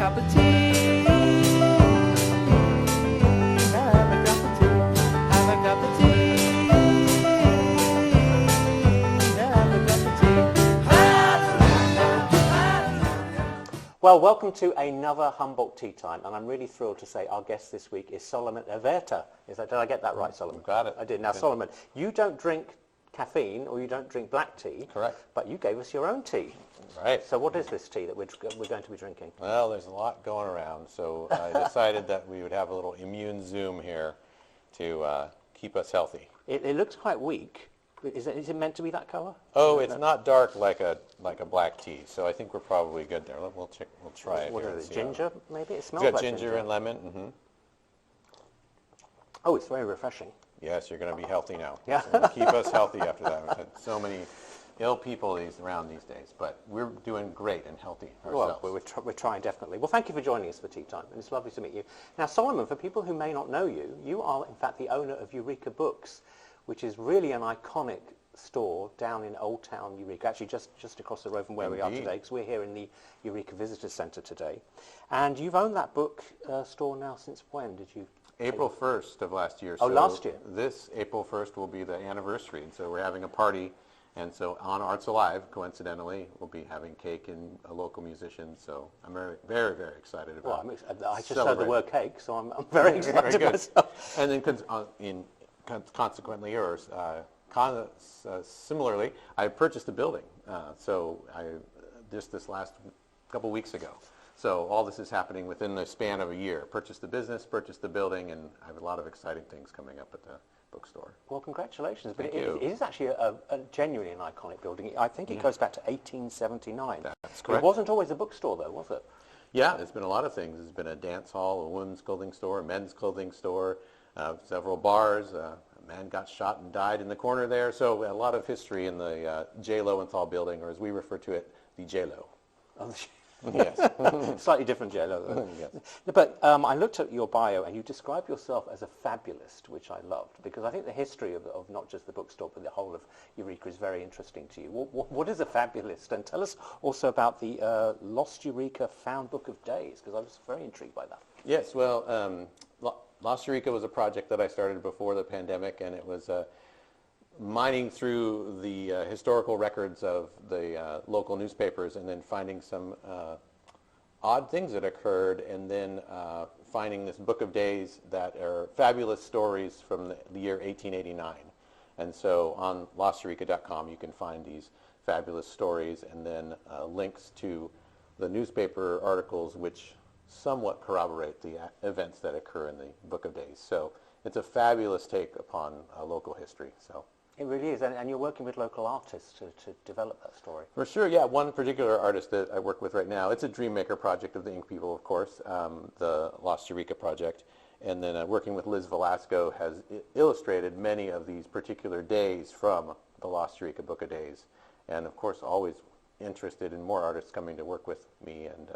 cup of tea. Have a cup of tea. Have a cup of tea. Have a cup of tea. Hallelujah. Well, welcome to another Humboldt Tea Time, and I'm really thrilled to say our guest this week is Solomon Everta. Did I get that right, Solomon? Got it. I did. Now, Solomon, you don't drink caffeine or you don't drink black tea. Correct. But you gave us your own tea. Right. So what is this tea that we're going to be drinking? Well, there's a lot going around, so I decided that we would have a little immune Zoom here to keep us healthy. It looks quite weak. Is it meant to be that color? Oh, it's not dark like a black tea, so I think we're probably good there. We'll try it. What here is and it? see how- Ginger, maybe? It It's smells got like ginger and lemon. Mm-hmm. Oh, it's very refreshing. Yes, you're going to be healthy now. Yeah. So keep us healthy after that. We've had so many ill people around these days, but we're doing great and healthy ourselves. Well, we're trying definitely. Well, thank you for joining us for Tea Time, and it's lovely to meet you. Now, Solomon, for people who may not know you, you are in fact the owner of Eureka Books, which is really an iconic store down in Old Town Eureka, actually just across the road from where we are today, because we're here in the Eureka Visitor Centre today. And you've owned that book store now since when did you? April 1st of last year. Oh, last year. This April 1st will be the anniversary, and so we're having a party. And so on Arts Alive, coincidentally, we'll be having cake and a local musician. So I'm very, very, very excited about it. Well, I just heard the word cake, so I'm very excited Very good. myself. And then consequently, or similarly, I purchased a building. Just this last couple weeks ago. So all this is happening within the span of a year. Purchased the business, purchased the building, and I have a lot of exciting things coming up at the bookstore. Well, congratulations. But Thank you. it is actually a genuinely an iconic building. I think it goes back to 1879. That's correct. It wasn't always a bookstore, though, was it? Yeah, it's been a lot of things. It's been a dance hall, a women's clothing store, a men's clothing store, several bars. A man got shot and died in the corner there. So a lot of history in the J. Lowenthal building, or as we refer to it, the J-Lo. Oh, Yes. slightly different jello, though. Yes. But I looked at your bio, and you describe yourself as a fabulist, which I loved, because I think the history of not just the bookstore, but the whole of Eureka is very interesting to you. What is a fabulist? And tell us also about the Lost Eureka Found Book of Days, because I was very intrigued by that. Yes, well, Lost Eureka was a project that I started before the pandemic, and it was mining through the historical records of the local newspapers and then finding some odd things that occurred, and then finding this book of days that are fabulous stories from the year 1889. And so on losteureka.com you can find these fabulous stories and then links to the newspaper articles which somewhat corroborate the events that occur in the book of days. So it's a fabulous take upon local history. So. It really is, and you're working with local artists to develop that story. For sure, yeah. One particular artist that I work with right now, it's a dream maker project of the Ink People, of course, the Lost Eureka project. And then working with Liz Velasco has illustrated many of these particular days from the Lost Eureka Book of Days. And of course, always interested in more artists coming to work with me and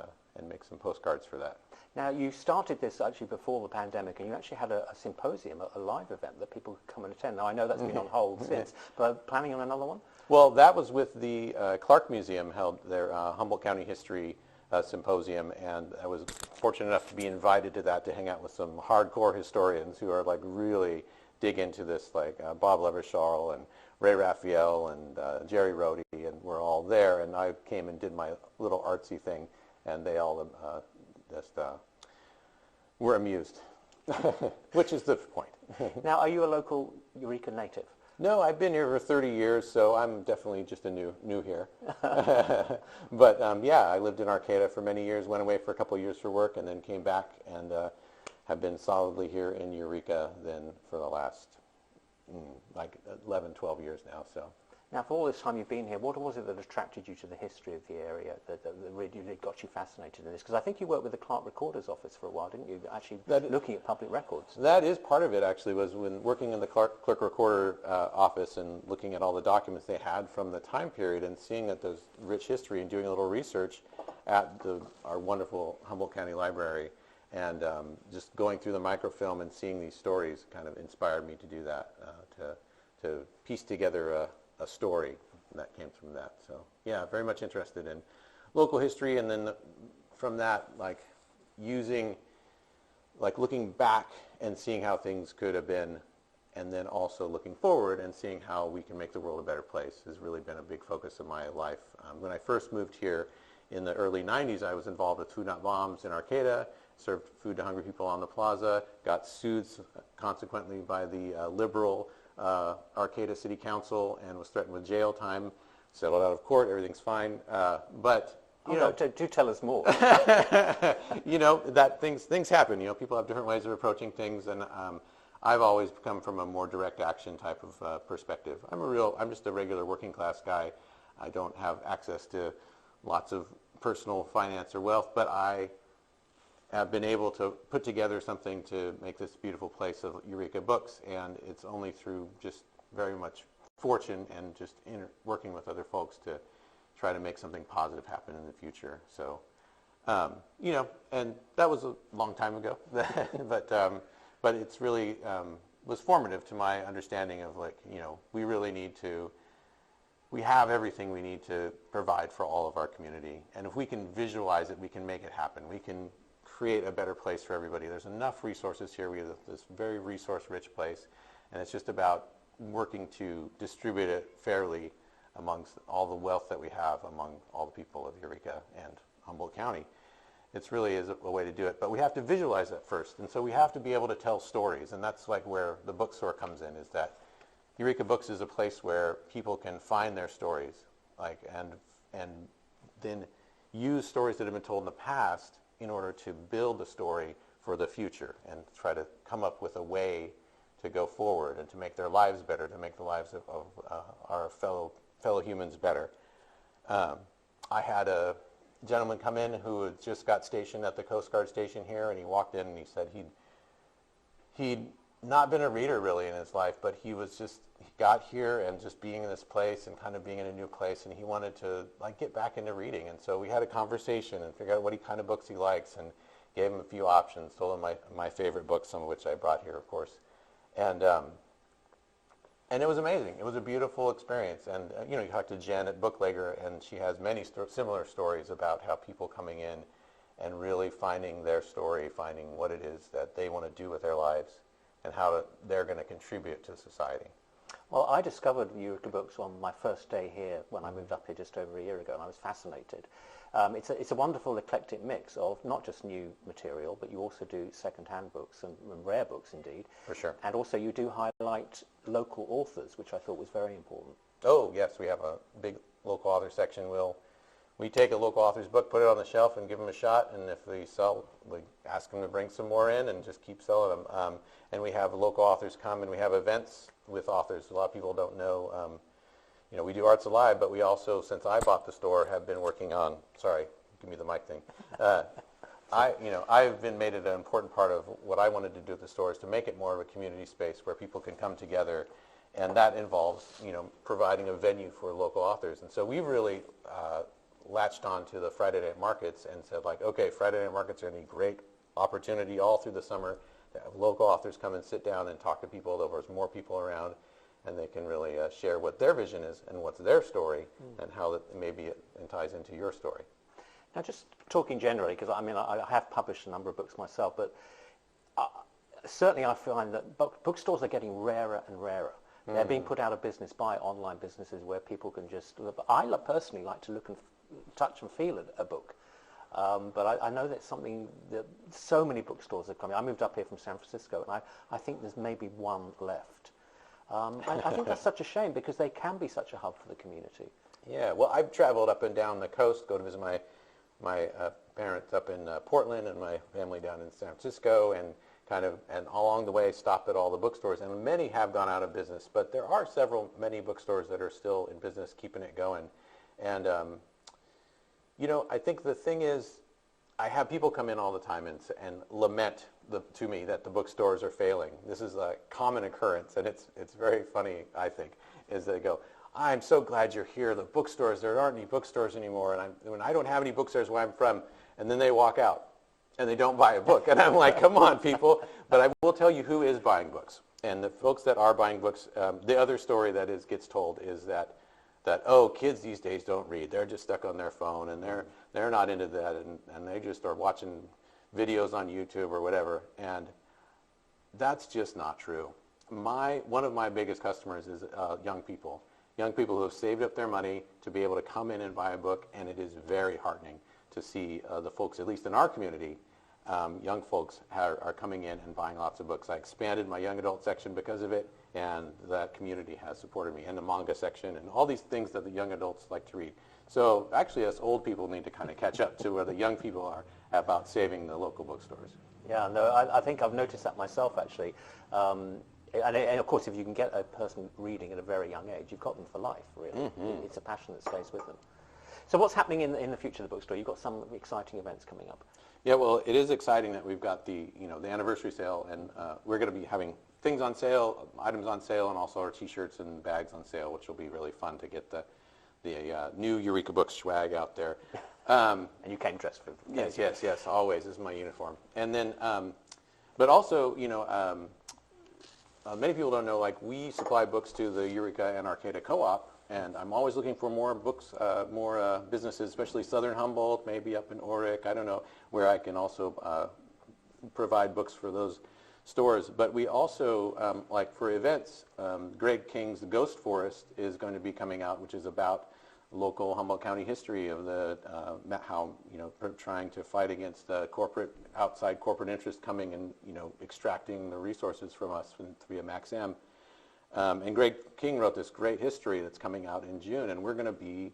make some postcards for that. Now, you started this actually before the pandemic, and you actually had a symposium, a live event that people could come and attend. Now, I know that's been on hold since, but planning on another one? Well, that was with the Clark Museum held their Humboldt County History Symposium, and I was fortunate enough to be invited to that to hang out with some hardcore historians who are like really dig into this, like Bob Levershaw and Ray Raphael and Jerry Rhodey, and we're all there, and I came and did my little artsy thing, and they all just were amused, which is the point. Now, are you a local Eureka native? No, I've been here for 30 years, so I'm definitely just a new here. But yeah, I lived in Arcata for many years, went away for a couple of years for work, and then came back and have been solidly here in Eureka then for the last like 11, 12 years now. So. Now, for all this time you've been here, what was it that attracted you to the history of the area, that really got you fascinated in this? Because I think you worked with the Clark Recorder's Office for a while, didn't you, actually looking at public records? That is part of it, actually, was when working in the Clerk Recorder Office and looking at all the documents they had from the time period and seeing that there's rich history and doing a little research at our wonderful Humboldt County Library. And just going through the microfilm and seeing these stories kind of inspired me to do that, to piece together a story that came from that. So yeah, very much interested in local history, and then from that, like using, like looking back and seeing how things could have been, and then also looking forward and seeing how we can make the world a better place has really been a big focus of my life. When I first moved here in the early 90s, I was involved with Food Not Bombs in Arcata, served food to hungry people on the plaza, got sued consequently by the liberal Arcata City Council and was threatened with jail time, settled out of court, everything's fine. But do tell us more. That things happen. People have different ways of approaching things, and I've always come from a more direct action type of perspective. I'm just a regular working class guy. I don't have access to lots of personal finance or wealth, but I have been able to put together something to make this beautiful place of Eureka Books, and it's only through just very much fortune and just working with other folks to try to make something positive happen in the future. So, and that was a long time ago, but it's really was formative to my understanding of we have everything we need to provide for all of our community, and if we can visualize it, we can make it happen. We can create a better place for everybody. There's enough resources here. We have this very resource-rich place, and it's just about working to distribute it fairly amongst all the wealth that we have among all the people of Eureka and Humboldt County. It really is a way to do it, but we have to visualize it first, and so we have to be able to tell stories, and that's like where the bookstore comes in, is that Eureka Books is a place where people can find their stories, and then use stories that have been told in the past in order to build a story for the future and try to come up with a way to go forward and to make their lives better, to make the lives of our fellow humans better. I had a gentleman come in who had just got stationed at the Coast Guard station here, and he walked in and he said he'd not been a reader really in his life, but he got here and just being in this place and kind of being in a new place, and he wanted to get back into reading. And so we had a conversation and figured out what kind of books he likes, and gave him a few options, told him my favorite books, some of which I brought here, of course. And it was amazing. It was a beautiful experience. And you talk to Jen at Booklegger, and she has many similar stories about how people coming in and really finding their story, finding what it is that they want to do with their lives, and how they're going to contribute to society. Well, I discovered Eureka Books on my first day here when I moved up here just over a year ago, and I was fascinated. It's a wonderful eclectic mix of not just new material, but you also do second-hand books and rare books indeed. For sure. And also you do highlight local authors, which I thought was very important. Oh, yes, we have a big local author section. We take a local author's book, put it on the shelf, and give them a shot, and if they sell, we ask them to bring some more in and just keep selling them. And we have local authors come, and we have events with authors. A lot of people don't know. We do Arts Alive, but we also, since I bought the store, have been working on, sorry, give me the mic thing. I've been made it an important part of what I wanted to do at the store is to make it more of a community space where people can come together, and that involves, providing a venue for local authors. And so we really latched on to the Friday night markets and said, okay, Friday night markets are going to be a great opportunity all through the summer to have local authors come and sit down and talk to people. There's more people around, and they can really share what their vision is and what's their story and how maybe it ties into your story. Now, just talking generally, because I have published a number of books myself, but certainly I find that bookstores are getting rarer and rarer. They're being put out of business by online businesses where people can just... I personally like to look and touch and feel a book. But I know that's something that so many bookstores are coming. I moved up here from San Francisco, and I think there's maybe one left. I think that's such a shame because they can be such a hub for the community. Yeah, well, I've traveled up and down the coast, go to visit my parents up in Portland and my family down in San Francisco, and along the way stop at all the bookstores, and many have gone out of business, but there are many bookstores that are still in business, keeping it going. And I think the thing is, I have people come in all the time and lament to me that the bookstores are failing. This is a common occurrence, and it's very funny, I think, is they go, I'm so glad you're here. The bookstores, there aren't any bookstores anymore, and when I don't have any bookstores where I'm from, and then they walk out, and they don't buy a book. And I'm like, come on, people. But I will tell you who is buying books. And the folks that are buying books, the other story that gets told is that kids these days don't read. They're just stuck on their phone, and they're not into that, and they just are watching videos on YouTube or whatever, and that's just not true. One of my biggest customers is young people who have saved up their money to be able to come in and buy a book, and it is very heartening to see the folks, at least in our community, young folks are coming in and buying lots of books. I expanded my young adult section because of it, and that community has supported me, and the manga section, and all these things that the young adults like to read. So actually, us old people need to kind of catch up to where the young people are about saving the local bookstores. Yeah, no, I think I've noticed that myself, actually. And of course, if you can get a person reading at a very young age, you've got them for life, really. It's a passion that stays with them. So what's happening in the future of the bookstore? You've got some exciting events coming up. Yeah, well, it is exciting that we've got the anniversary sale, and we're going to be having things on sale, items on sale, and also our T-shirts and bags on sale, which will be really fun to get the new Eureka Books swag out there. And you came dressed for Yes, always. This is my uniform. And then, but also, many people don't know, like, we supply books to the Eureka and Arcata Co-op, and I'm always looking for more books, more businesses, especially Southern Humboldt, maybe up in Eureka, I don't know, where I can also provide books for those stores. But we also, like for events, Greg King's The Ghost Forest is going to be coming out, which is about local Humboldt County history of how trying to fight against the outside corporate interest coming and extracting the resources from us via Max-M. And Greg King wrote this great history that's coming out in June, and we're going to be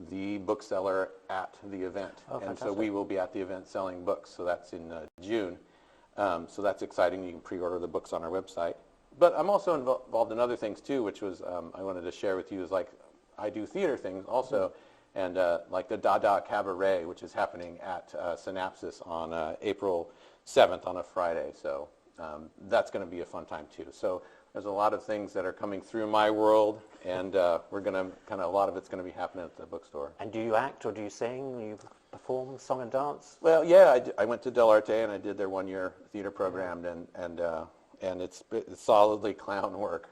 the bookseller at the event. Oh, and fantastic. so we will be at the event selling books. So that's in June. So that's exciting. You can pre-order the books on our website. But I'm also involved in other things too, which was I wanted to share with you is like I do theater things also, and like the Dada Cabaret, which is happening at Synapsis on April 7th on a Friday. So that's going to be a fun time too. So there's a lot of things that are coming through my world, and we're going to a lot of it's going to be happening at the bookstore. And do you act or do you sing? Do you perform song and dance? Well, yeah, I went to Del Arte and I did their one-year theater program, and it's solidly clown work.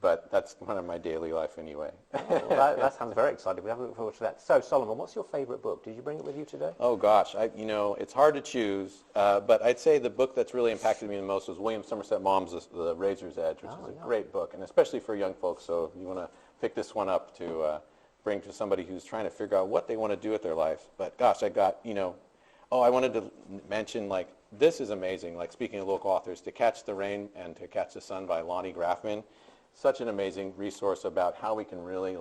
But that's one of my daily life anyway. Well, that sounds very exciting. We have to look forward to that. So, Solomon, what's your favorite book? Did you bring it with you today? Oh gosh, it's hard to choose, but I'd say the book that's really impacted me the most was William Somerset Maugham's The Razor's Edge, which is a great book, and especially for young folks. So if you want to pick this one up to bring to somebody who's trying to figure out what they want to do with their life. But gosh, I wanted to mention, like, this is amazing. Like, speaking of local authors, To Catch the Rain and To Catch the Sun by Lonnie Grafman. Such an amazing resource about how we can really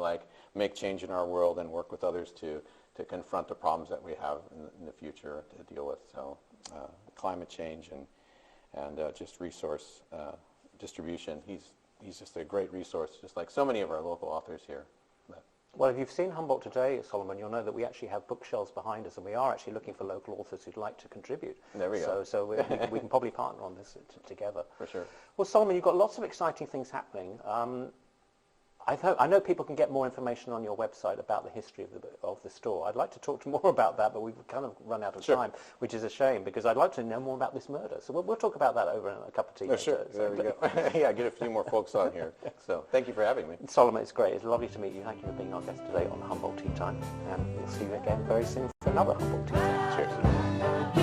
make change in our world and work with others to confront the problems that we have in the future to deal with. So climate change and just resource distribution. He's just a great resource, just like so many of our local authors here. Well, if you've seen Humboldt today, Solomon, you'll know that we actually have bookshelves behind us, and we are actually looking for local authors who'd like to contribute. There we go. So we can probably partner on this together. For sure. Well, Solomon, you've got lots of exciting things happening. I know people can get more information on your website about the history of the store. I'd like to talk more about that, but we've kind of run out of time, which is a shame, because I'd like to know more about this murder. So we'll talk about that over a cup of tea. Oh, sure. There we go. Yeah, get a few more folks on here. So thank you for having me. Solomon, it's great. It's lovely to meet you. Thank you for being our guest today on Humboldt Tea Time. And we'll see you again very soon for another Humboldt Tea Time. Cheers.